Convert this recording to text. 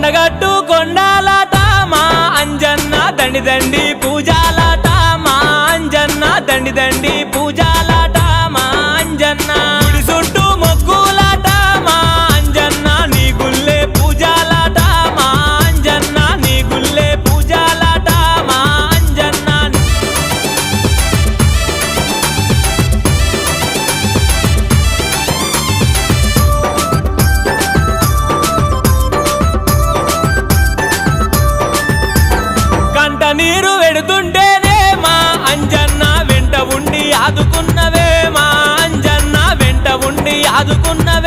కొండగట్టు కొండాలాట మా అంజన్న దండి దండి పూజాలాట మా అంజన్న దండి దండి పూజాలాట మా అంజన్న గుడి చుట్టూ మొక్కులాట మా అంజన్న నీ గుల్లే పూజాలాట మా అంజన్న నీ గుల్లే పూజాలాట మా అంజన్న కంట నీరు వెడుతుంటేనే మా అంజన్న వెంట ఉండి ఆదుకున్నవే మా అంజన్న వెంట ఉండి ఆదుకున్నవే